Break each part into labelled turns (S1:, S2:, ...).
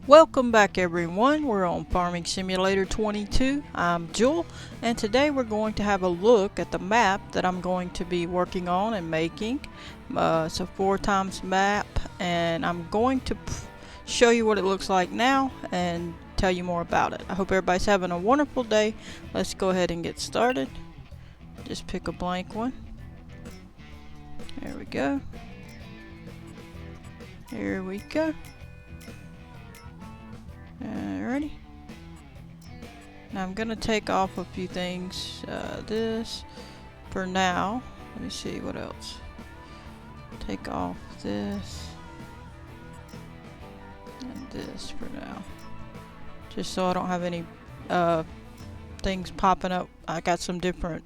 S1: Welcome back everyone, we're on Farming Simulator 22. I'm Jewel, and today we're going to have a look at the map that I'm going to be working on and making. It's a 4x map, and I'm going to show you what it looks like now and tell you more about it. I hope everybody's having a wonderful day. Let's go ahead and get started. Just pick a blank one. There we go. Here we go. Alrighty. Now I'm gonna take off a few things. This for now. Let me see what else. Take off this and this for now, just so I don't have any things popping up. I got some different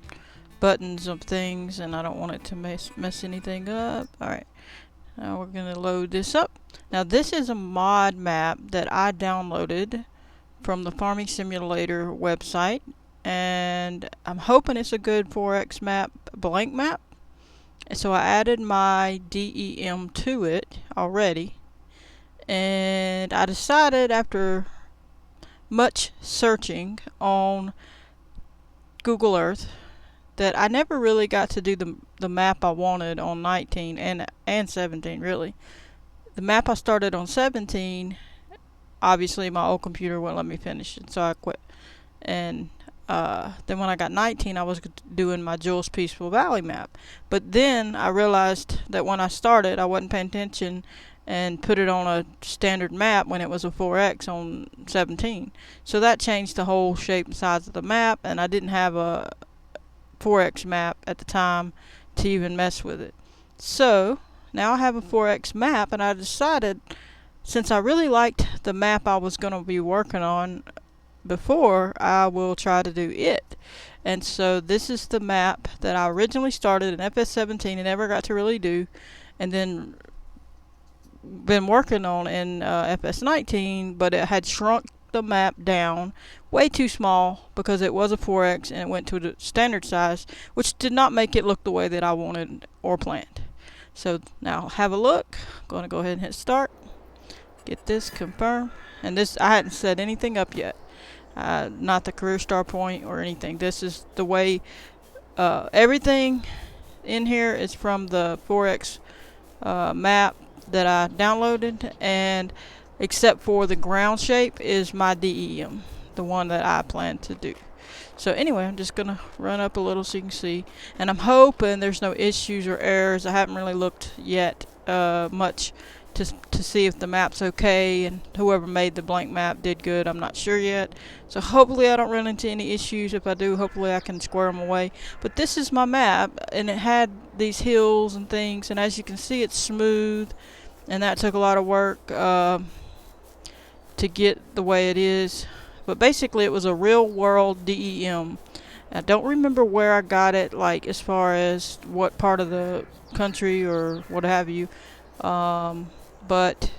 S1: buttons of things, and I don't want it to mess anything up. Alright. Now we're going to load this up. Now this is a mod map that I downloaded from the Farming Simulator website, and I'm hoping it's a good 4X map, blank map. So I added my DEM to it already, and I decided after much searching on Google Earth that I never really got to do the map I wanted on 19 and 17 really. The map I started on 17, obviously my old computer wouldn't let me finish it, so I quit. And then when I got 19, I was doing my Jules Peaceful Valley map. But then I realized that when I started, I wasn't paying attention and put it on a standard map when it was a 4X on 17. So that changed the whole shape and size of the map, and I didn't have a 4X map at the time to even mess with it. So now I have a 4X map, and I decided, since I really liked the map I was going to be working on before, I will try to do it. And so this is the map that I originally started in FS17 and never got to really do, and then been working on in FS19, but it had shrunk the map down way too small because it was a 4X and it went to the standard size, which did not make it look the way that I wanted or planned. So now have a look. I'm going to go ahead and hit start. Get this confirm. And this, I hadn't set anything up yet. Not the career star point or anything. This is the way everything in here is from the 4X map that I downloaded, and except for the ground shape is my DEM, the one that I plan to do. So anyway, I'm just gonna run up a little so you can see, and I'm hoping there's no issues or errors. I haven't really looked yet much to see if the map's okay, and whoever made the blank map did good. I'm not sure yet, so hopefully I don't run into any issues. If I do, hopefully I can square them away. But this is my map, and it had these hills and things, and as you can see, it's smooth, and that took a lot of work to get the way it is. But basically it was a real world DEM. I don't remember where I got it, like as far as what part of the country or what have you, but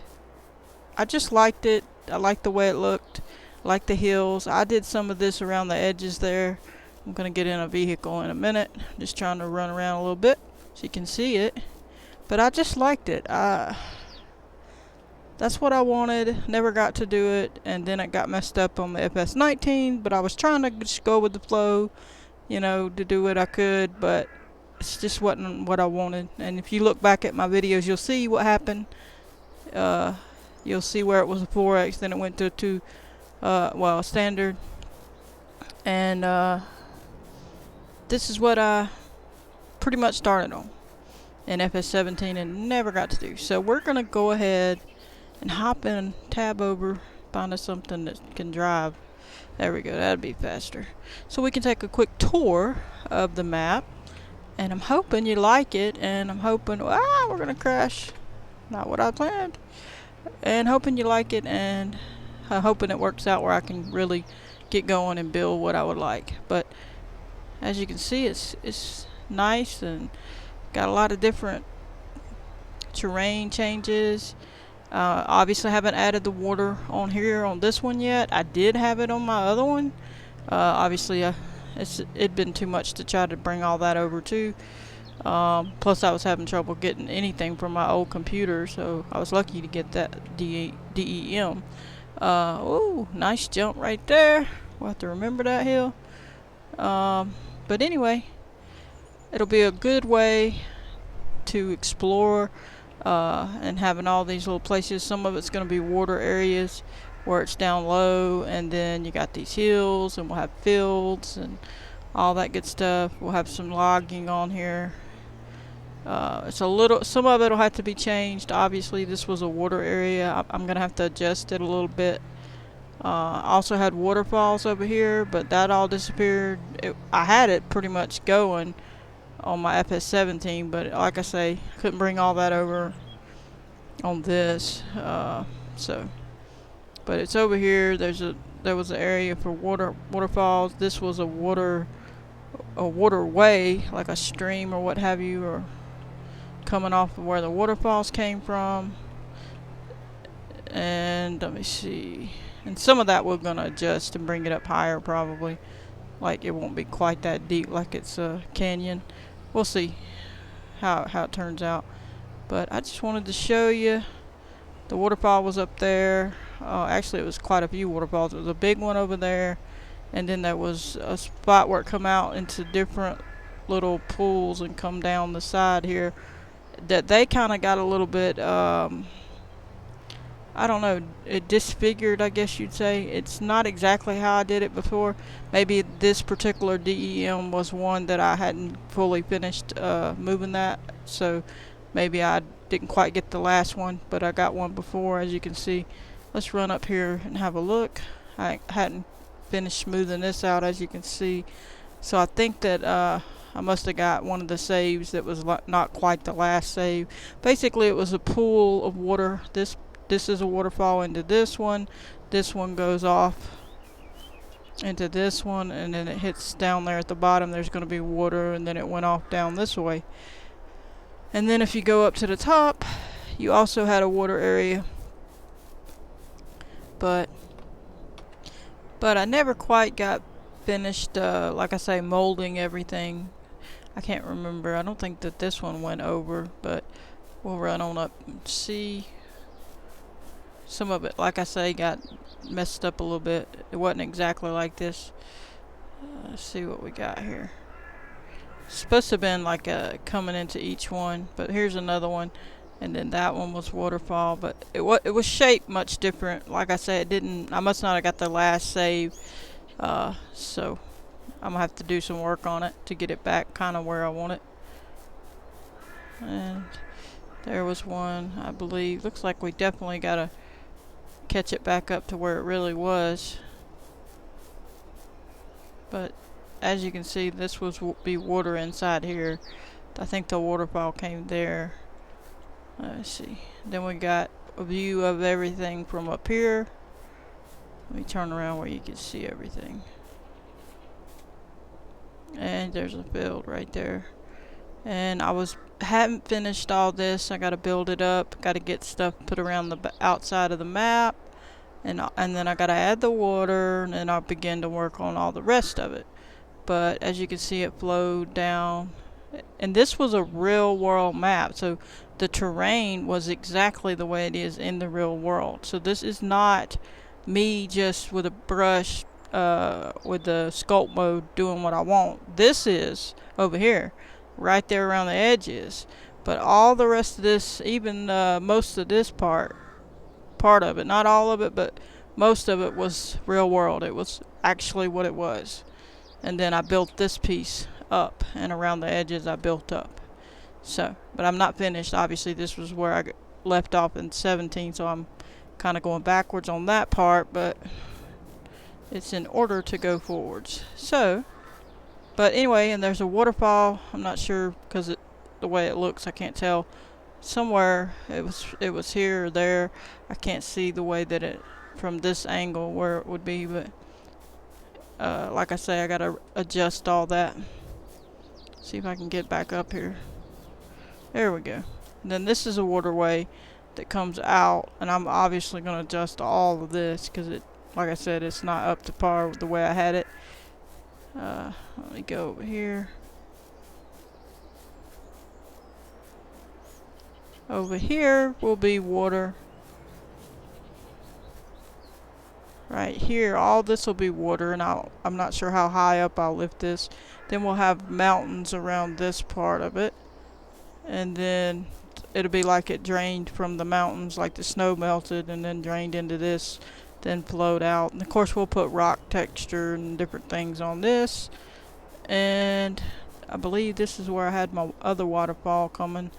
S1: I just liked it. I liked the way it looked, like the hills. I did some of this around the edges there. I'm gonna get in a vehicle in a minute, just trying to run around a little bit so you can see it, but I just liked it. That's what I wanted. Never got to do it, and then it got messed up on the FS19, but I was trying to just go with the flow, you know, to do what I could, but it just wasn't what I wanted. And if you look back at my videos, you'll see what happened. You'll see where it was a 4X, then it went to standard, and this is what I pretty much started on in FS17 and never got to do. So we're gonna go ahead and hop in, tab over, find us something that can drive. There we go, that'd be faster. So we can take a quick tour of the map, and I'm hoping you like it, and I'm hoping, we're gonna crash. Not what I planned. And hoping you like it, and hoping it works out where I can really get going and build what I would like. But as you can see, it's nice and got a lot of different terrain changes. Obviously I haven't added the water on here on this one yet. I did have it on my other one. Obviously it'd been too much to try to bring all that over too. Plus I was having trouble getting anything from my old computer, so I was lucky to get that DEM. Oh, nice jump right there. We'll have to remember that hill. But anyway, it'll be a good way to explore and having all these little places. Some of it's going to be water areas where it's down low, and then you got these hills, and we'll have fields and all that good stuff. We'll have some logging on here. It's a little, some of it will have to be changed. Obviously, this was a water area. I'm going to have to adjust it a little bit. Also had waterfalls over here, but that all disappeared. I had it pretty much going on my FS17, but like I say, couldn't bring all that over on this. So, but it's over here. There was an area for waterfalls. This was a waterway, like a stream or what have you, or coming off of where the waterfalls came from. And let me see. And some of that we're gonna adjust and bring it up higher probably. Like it won't be quite that deep like it's a canyon. We'll see how it turns out. But I just wanted to show you the waterfall was up there. Actually, it was quite a few waterfalls. It was a big one over there, and then there was a spot where it come out into different little pools and come down the side here. That they kind of got a little bit. I don't know, it disfigured, I guess you'd say. It's not exactly how I did it before. Maybe this particular DEM was one that I hadn't fully finished moving that, so maybe I didn't quite get the last one, but I got one before, as you can see. Let's run up here and have a look. I hadn't finished smoothing this out, as you can see. So I think that I must have got one of the saves that was not quite the last save. Basically, it was a pool of water. This is a waterfall into this one. This one goes off into this one, and then it hits down there at the bottom. There's going to be water, and then it went off down this way. And then if you go up to the top, you also had a water area. But I never quite got finished, like I say, molding everything. I can't remember. I don't think that this one went over, but we'll run on up and see. Some of it, like I say, got messed up a little bit. It wasn't exactly like this. Let's see what we got here. It's supposed to have been like coming into each one, but here's another one, and then that one was waterfall, but it was shaped much different. Like I said, it didn't. I must not have got the last save, so I'm gonna have to do some work on it to get it back kind of where I want it. And there was one, I believe. Looks like we definitely gotta catch it back up to where it really was. But as you can see, this was be water inside here. I think the waterfall came there. Let's see. Then we got a view of everything from up here. Let me turn around where you can see everything. And there's a field right there. And hadn't finished all this. I gotta build it up. Gotta get stuff put around the outside of the map, and then I gotta add the water, and then I'll begin to work on all the rest of it. But as you can see, it flowed down, and this was a real world map, so the terrain was exactly the way it is in the real world. So this is not me just with a brush with the sculpt mode doing what I want. This is over here, right there around the edges. But all the rest of this, even most of this part of it, not all of it, but most of it was real world. It was actually what it was. And then I built this piece up, and around the edges I built up. So, but I'm not finished. Obviously, this was where I left off in 17, so I'm kind of going backwards on that part, but it's in order to go forwards. So, but anyway, and there's a waterfall. I'm not sure because the way it looks, I can't tell. Somewhere it was here or there. I can't see the way that it from this angle where it would be, but like I say, I gotta adjust all that. See if I can get back up here. There we go. And then this is a waterway that comes out, and I'm obviously gonna adjust all of this because it, like I said, it's not up to par with the way I had it. Let me go over here. Over here will be water. right here, all this will be water, and I'm not sure how high up I'll lift this. Then we'll have mountains around this part of it, and then it'll be like it drained from the mountains, like the snow melted and then drained into this, then flowed out. And of course we'll put rock texture and different things on this. And I believe this is where I had my other waterfall coming,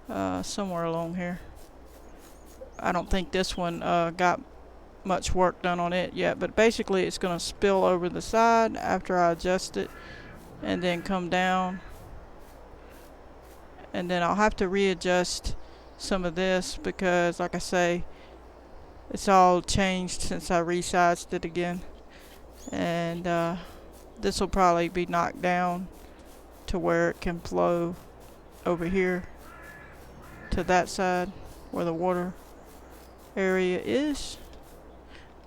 S1: somewhere along here. I don't think this one got much work done on it yet, but basically it's going to spill over the side after I adjust it, and then come down, and then I'll have to readjust some of this because, like I say, it's all changed since I resized it again, and this will probably be knocked down to where it can flow over here to that side where the water area is.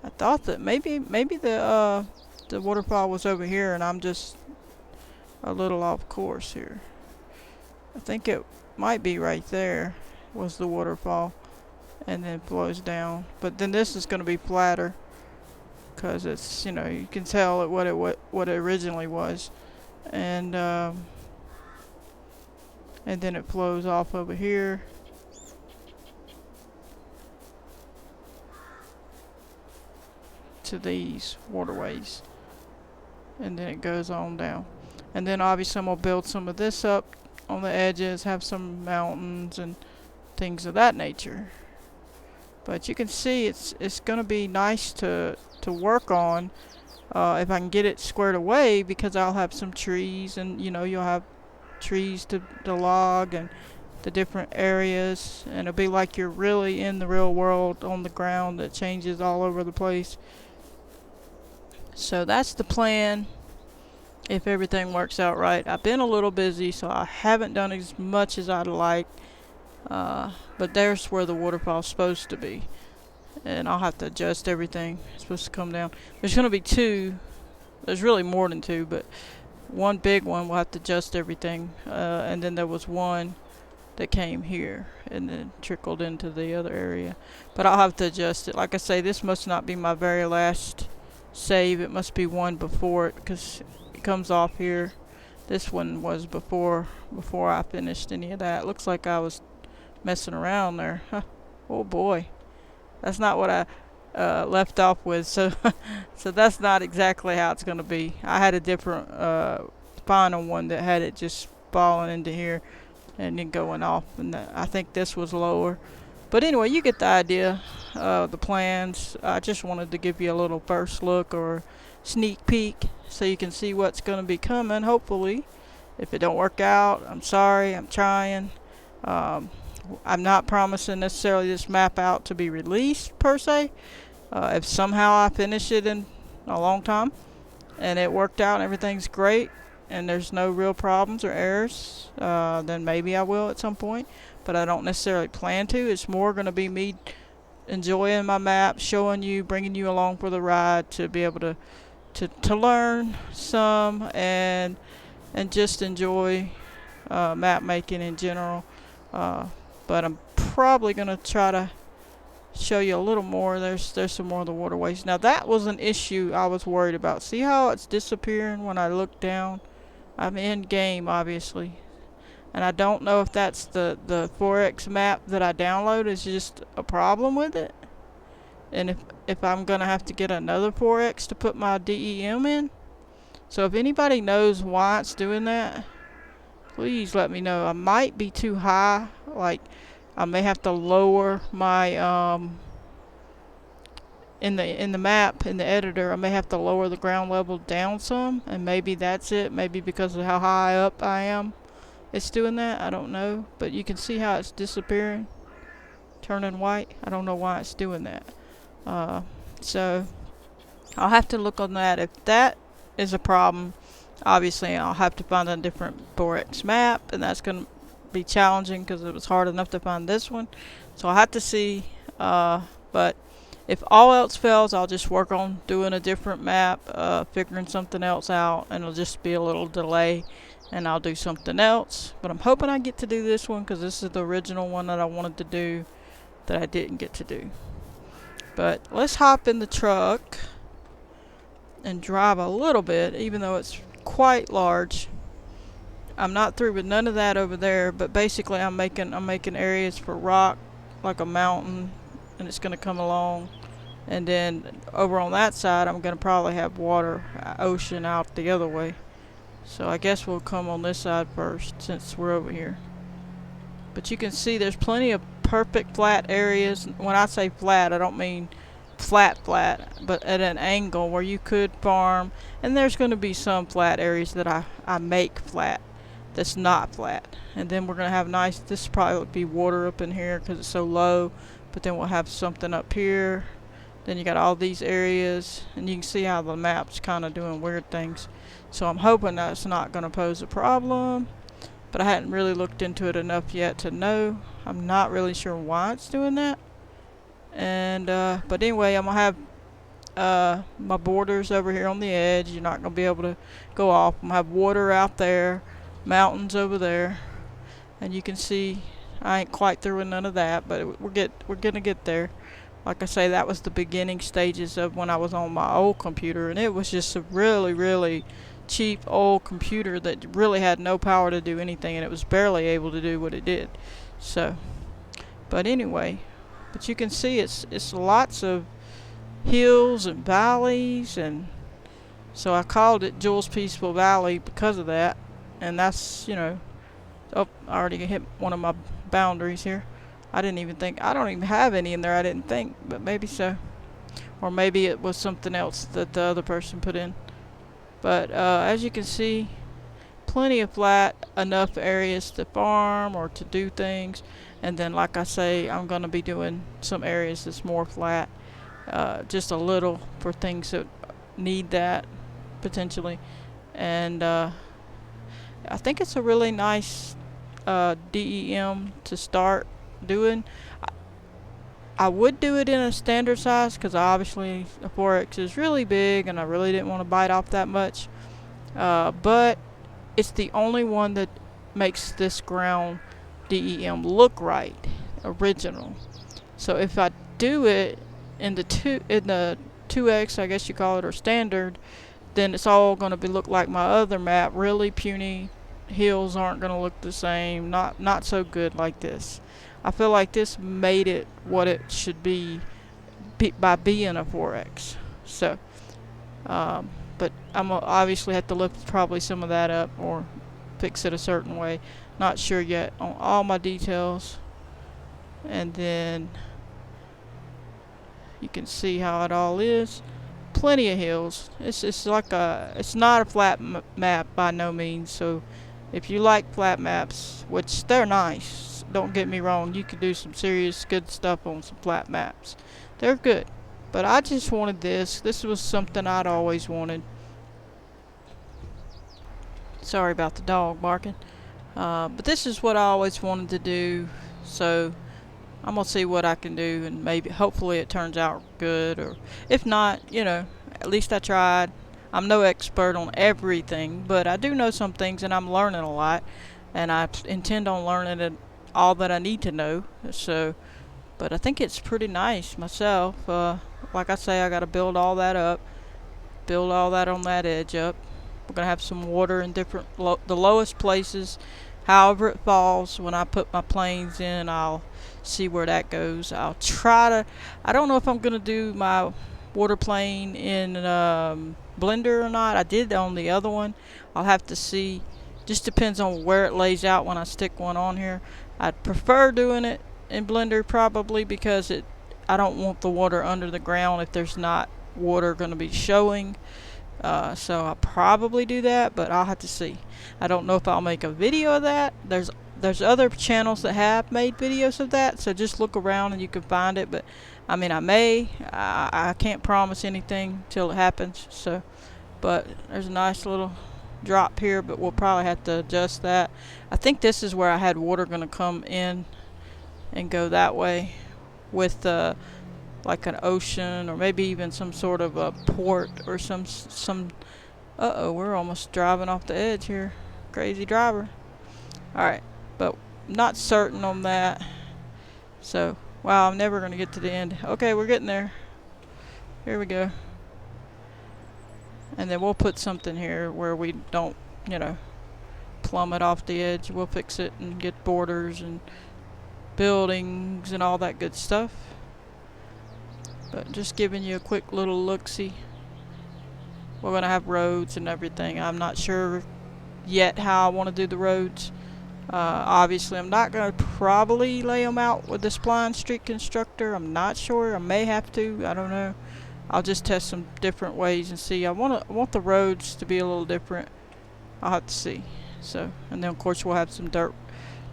S1: I thought that maybe the waterfall was over here and I'm just a little off course here. I think it might be right there was the waterfall, and then flows down. But then this is going to be flatter because it's, you can tell what it originally was, and then it flows off over here. To these waterways, and then it goes on down, and then obviously I'm gonna build some of this up on the edges, have some mountains and things of that nature. But you can see it's gonna be nice to work on if I can get it squared away, because I'll have some trees, and you'll have trees to log and the different areas, and it'll be like you're really in the real world on the ground that changes all over the place. So that's the plan if everything works out right. I've been a little busy, so I haven't done as much as I'd like, but there's where the waterfall's supposed to be, and I'll have to adjust everything. It's supposed to come down. There's going to be two. There's really more than two, but one big one we'll have to adjust everything, and then there was one that came here and then trickled into the other area, but I'll have to adjust it. Like I say, this must not be my very last save. It must be one before it, because it comes off here. This one was before I finished any of that. Looks like I was messing around there. Huh. Oh boy, that's not what I left off with. So so that's not exactly how it's going to be. I had a different final one that had it just falling into here and then going off, and I think this was lower. But anyway, you get the idea of the plans. I just wanted to give you a little first look or sneak peek so you can see what's going to be coming, hopefully. If it don't work out, I'm sorry. I'm trying. I'm not promising necessarily this map out to be released per se. If somehow I finish it in a long time and it worked out and everything's great and there's no real problems or errors, then maybe I will at some point. But I don't necessarily plan to. It's more going to be me enjoying my map, showing you, bringing you along for the ride to be able to learn some and just enjoy map making in general. But I'm probably going to try to show you a little more. There's some more of the waterways. Now that was an issue I was worried about. See how it's disappearing when I look down? I'm in game, obviously. And I don't know if that's the 4X map that I download is just a problem with it. And if I'm going to have to get another 4X to put my DEM in. So if anybody knows why it's doing that, please let me know. I might be too high. Like, I may have to lower my, in the map, in the editor, I may have to lower the ground level down some. And maybe that's it. Maybe because of how high up I am, it's doing that. I don't know, but you can see how it's disappearing, turning white. I don't know why it's doing that. So I'll have to look on that. If that is a problem, obviously I'll have to find a different 4X map, and that's going to be challenging because it was hard enough to find this one. So I'll have to see. But if all else fails, I'll just work on doing a different map, figuring something else out, and it'll just be a little delay. And I'll do something else. But I'm hoping I get to do this one because this is the original one that I wanted to do that I didn't get to do. But let's hop in the truck and drive a little bit, even though it's quite large. I'm not through with none of that over there, but basically I'm making areas for rock, like a mountain, and it's gonna come along. And then over on that side, I'm gonna probably have water, ocean out the other way. So I guess we'll come on this side first since we're over here. But you can see there's plenty of perfect flat areas. When I say flat, I don't mean flat, but at an angle where you could farm. And there's going to be some flat areas that I make flat that's not flat. And then we're going to have nice, this probably would be water up in here because it's so low. But then we'll have something up here. Then you got all these areas. And you can see how the map's kind of doing weird things. So I'm hoping that's not going to pose a problem. But I hadn't really looked into it enough yet to know. I'm not really sure why it's doing that. And but anyway, I'm gonna have my borders over here on the edge. You're not gonna be able to go off. I'm gonna have water out there, mountains over there, and you can see I ain't quite through with none of that, but we're gonna get there. Like I say, that was the beginning stages of when I was on my old computer, and it was just a really cheap old computer that really had no power to do anything, and it was barely able to do what it did. So, but anyway. But you can see it's lots of hills and valleys, and so I called it Jules Peaceful Valley because of that. And that's, you know, oh, I already hit one of my boundaries here. I don't even have any in there, I didn't think, but maybe so. Or maybe it was something else that the other person put in. But as you can see, plenty of flat, enough areas to farm or to do things. And then, like I say, I'm going to be doing some areas that's more flat, just a little for things that need that, potentially. And I think it's a really nice DEM to start doing. I would do it in a standard size, because obviously a 4X is really big, and I really didn't want to bite off that much. But it's the only one that makes this ground DEM look right, original. So if I do it in the 2X, I guess you call it, or standard, then it's all going to look like my other map, really puny. Hills aren't going to look the same, not so good like this. I feel like this made it what it should be by being a 4X. So but I'm gonna obviously have to lift probably some of that up or fix it a certain way. Not sure yet on all my details. And then you can see how it all is. Plenty of hills. It's not a flat map by no means. So if you like flat maps, which they're nice, don't get me wrong, you could do some serious good stuff on some flat maps. They're good. But I just wanted this. This was something I'd always wanted. Sorry about the dog barking. But this is what I always wanted to do. So I'm going to see what I can do, and maybe, hopefully it turns out good. Or if not, you know, at least I tried. I'm no expert on everything, but I do know some things, and I'm learning a lot. And I intend on learning all that I need to know. So, but I think it's pretty nice myself. Like I say, I got to build all that up. Build all that on that edge up. We're going to have some water in different, the lowest places. However it falls, when I put my planes in, I'll see where that goes. I'll try to, I don't know if I'm going to do my water plane in Blender or not. I did on the other one. I'll have to see. Just depends on where it lays out when I stick one on here. I'd prefer doing it in Blender probably, because I don't want the water under the ground if there's not water going to be showing. So I'll probably do that, but I'll have to see. I don't know if I'll make a video of that. There's other channels that have made videos of that, so just look around and you can find it. But I mean, I can't promise anything till it happens. So, but there's a nice little drop here, but we'll probably have to adjust that. I think this is where I had water going to come in and go that way with like an ocean, or maybe even some sort of a port, or some we're almost driving off the edge here. Crazy driver. Alright, but not certain on that. So, wow, I'm never going to get to the end. Okay, we're getting there. Here we go. And then we'll put something here where we don't, you know, plummet off the edge. We'll fix it and get borders and buildings and all that good stuff. But just giving you a quick little look-see. We're going to have roads and everything. I'm not sure yet how I want to do the roads. Obviously, I'm not going to probably lay them out with the Spline Street Constructor. I'm not sure. I may have to. I don't know. I'll just test some different ways and see. I want the roads to be a little different. I'll have to see. So, and then of course we'll have some dirt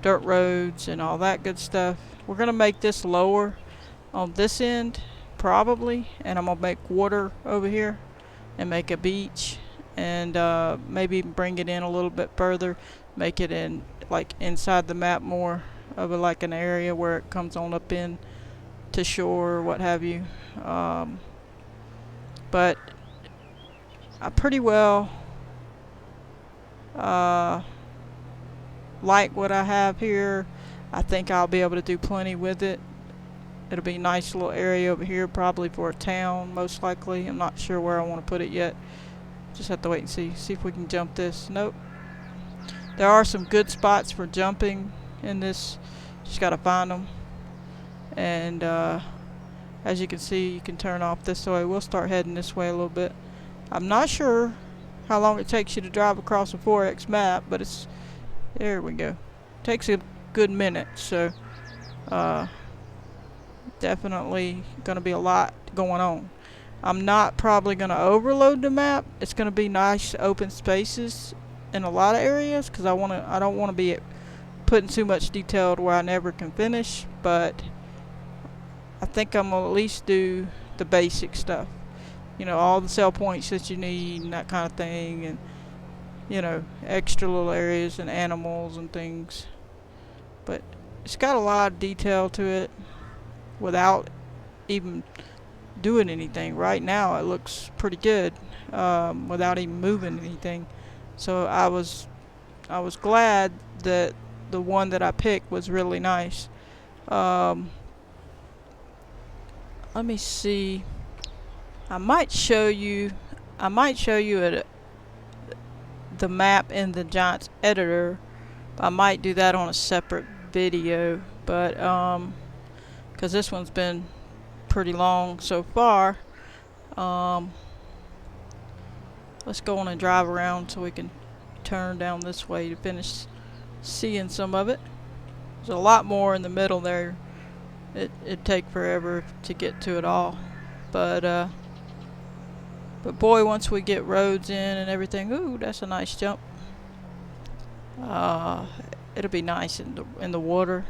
S1: roads and all that good stuff. We're gonna make this lower on this end probably, and I'm gonna make water over here and make a beach, and maybe bring it in a little bit further, make it in like inside the map more of like an area where it comes on up in to shore or what have you. But I pretty well like what I have here. I think I'll be able to do plenty with it. It'll be a nice little area over here, probably for a town, most likely. I'm not sure where I want to put it yet. Just have to wait and see. See if we can jump this. Nope. There are some good spots for jumping in this. Just gotta find them. And as you can see, you can turn off this way. We'll start heading this way a little bit. I'm not sure how long it takes you to drive across a 4X map, but it's, there we go. Takes a good minute, so definitely gonna be a lot going on. I'm not probably gonna overload the map. It's gonna be nice open spaces in a lot of areas, because I don't want to be putting too much detail to where I never can finish, but I think I'm gonna at least do the basic stuff. You know, all the sell points that you need and that kind of thing, and you know, extra little areas and animals and things. But it's got a lot of detail to it without even doing anything. Right now it looks pretty good without even moving anything. So I was glad that the one that I picked was really nice. Let me see. I might show you the map in the Giants editor. I might do that on a separate video, but because this one's been pretty long so far. Let's go on and drive around so we can turn down this way to finish seeing some of it. There's a lot more in the middle there. It'd take forever to get to it all, but boy, once we get roads in and everything, ooh, that's a nice jump. It'll be nice in the water.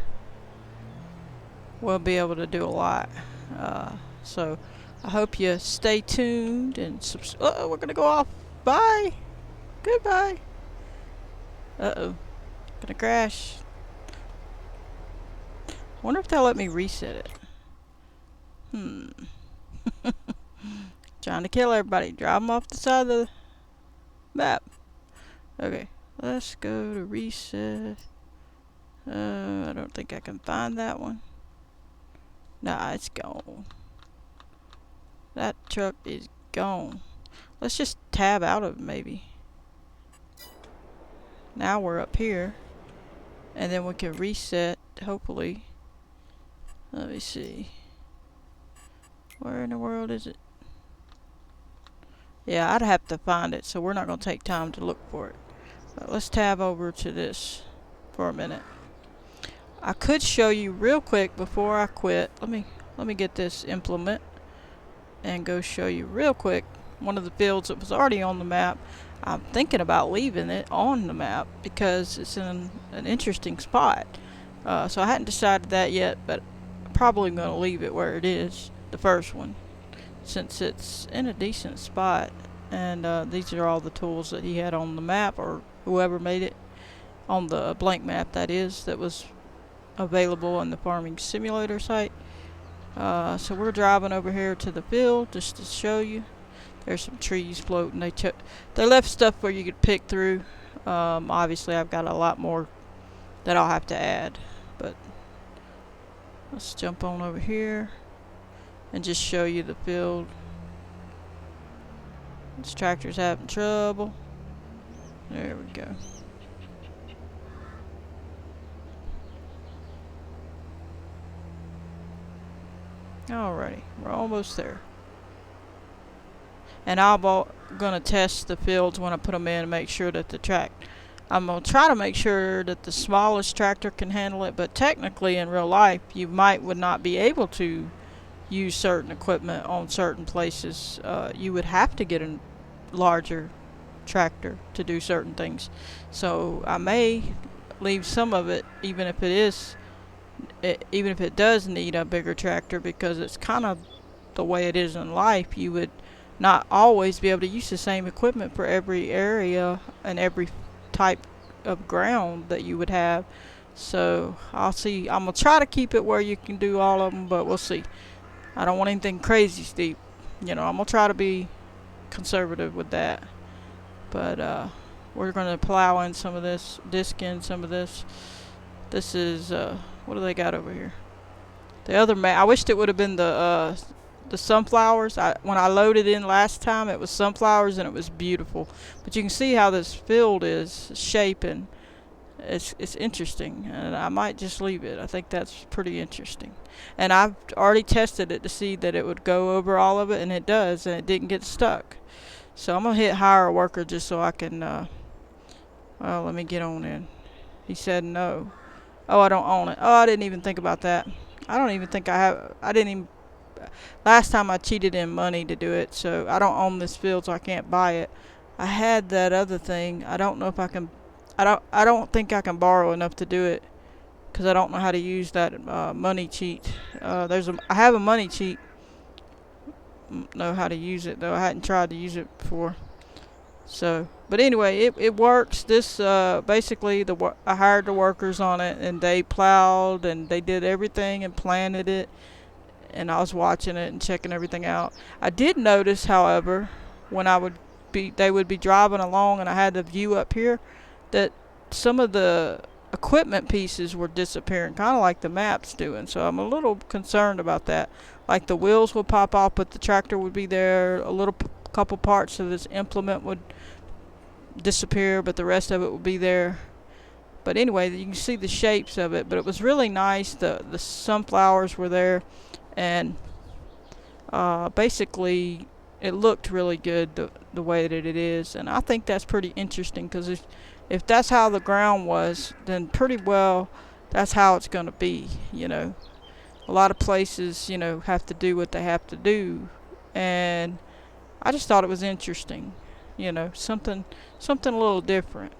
S1: We'll be able to do a lot. So I hope you stay tuned and we're gonna go off. Bye. Goodbye. Uh-oh. Gonna crash. Wonder if they'll let me reset it. Trying to kill everybody. Drive them off the side of the map. Okay. Let's go to reset. I don't think I can find that one. Nah, it's gone. That truck is gone. Let's just tab out of it, maybe. Now we're up here. And then we can reset, hopefully. Let me see. Where in the world is it? Yeah, I'd have to find it, so we're not going to take time to look for it. Let's tab over to this for a minute. I could show you real quick before I quit. Let me get this implement and go show you real quick one of the fields that was already on the map. I'm thinking about leaving it on the map because it's in an interesting spot. So I hadn't decided that yet, but I'm probably going to leave it where it is, the first one, since it's in a decent spot. And these are all the tools that he had on the map, or whoever made it on the blank map, that is, that was available on the Farming Simulator site. So we're driving over here to the field just to show you. There's some trees floating. They left stuff where you could pick through. Obviously I've got a lot more that I'll have to add, but let's jump on over here and just show you the field This tractor's having trouble. There we go. Alrighty, we're almost there. And I'm gonna test the fields when I put them in and make sure that I'm gonna try to make sure that the smallest tractor can handle it, but technically in real life you would not be able to use certain equipment on certain places. You would have to get a larger tractor to do certain things. So I may leave some of it, even if it does need a bigger tractor, because it's kind of the way it is in life. You would not always be able to use the same equipment for every area and every type of ground that you would have. So I'll see. I'm gonna try to keep it where you can do all of them, but we'll see. I don't want anything crazy steep. I'm gonna try to be conservative with that. But we're gonna plow in some of this, disc in some of this. This is what do they got over here? The other I wished it would have been the sunflowers. When I loaded in last time, it was sunflowers and it was beautiful. But you can see how this field is shaping. It's interesting, and I might just leave it. I think that's pretty interesting. And I've already tested it to see that it would go over all of it, and it does, and it didn't get stuck. So I'm gonna hit hire a worker just so I can. Well, let me get on in. He said no. Oh, I don't own it. Oh, I didn't even think about that. I don't even think I have. I didn't even. Last time I cheated in money to do it, so I don't own this field, so I can't buy it. I had that other thing. I don't know if I can. I don't think I can borrow enough to do it, because I don't know how to use that money cheat. I have a money cheat. Know how to use it though. I hadn't tried to use it before. So, but anyway, it works. This basically I hired the workers on it, and they plowed and they did everything and planted it, and I was watching it and checking everything out. I did notice, however, when they would be driving along and I had the view up here, that some of the equipment pieces were disappearing, kind of like the map's doing. So I'm a little concerned about that. Like the wheels would pop off, but the tractor would be there. A little couple parts of this implement would disappear, but the rest of it would be there. But anyway, you can see the shapes of it. But it was really nice. The sunflowers were there, and basically it looked really good the way that it is. And I think that's pretty interesting, because if that's how the ground was, then pretty well that's how it's going to be. A lot of places have to do what they have to do, and I just thought it was interesting, something a little different.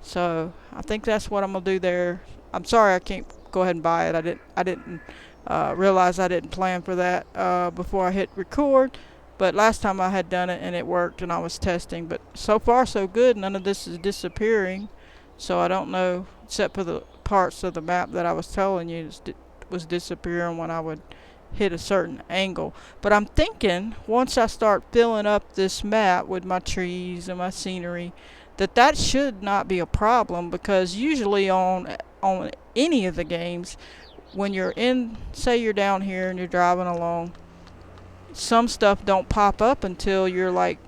S1: So I think that's what I'm gonna do there. I'm sorry I can't go ahead and buy it. I didn't realize I didn't plan for that before I hit record. But last time I had done it and it worked, and I was testing. But so far so good. None of this is disappearing. So I don't know, except for the parts of the map that I was telling you was disappearing when I would hit a certain angle. But I'm thinking once I start filling up this map with my trees and my scenery, that should not be a problem, because usually on any of the games, when you're say you're down here and you're driving along, some stuff don't pop up until you're like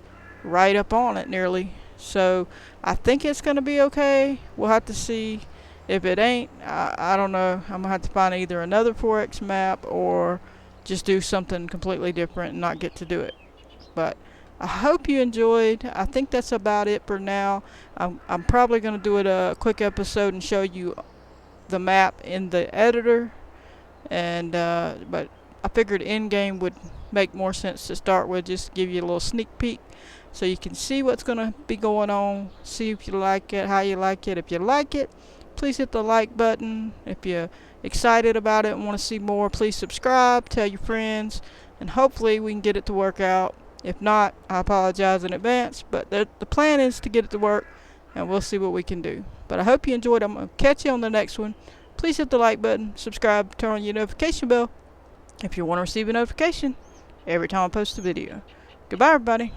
S1: right up on it nearly. So I think it's going to be okay. We'll have to see. If it ain't, I don't know. I'm going to have to find either another 4X map or just do something completely different and not get to do it. But I hope you enjoyed. I think that's about it for now. I'm probably going to do a quick episode and show you the map in the editor. And but I figured in-game would make more sense to start with, just give you a little sneak peek so you can see what's going to be going on, see if you like it, how you like it. If you like it, please hit the like button. If you're excited about it and want to see more, please subscribe, tell your friends, and hopefully we can get it to work out. If not, I apologize in advance, but the plan is to get it to work, and we'll see what we can do. But I hope you enjoyed. I'm going to catch you on the next one. Please hit the like button, subscribe, turn on your notification bell if you want to receive a notification every time I post a video. Goodbye, everybody.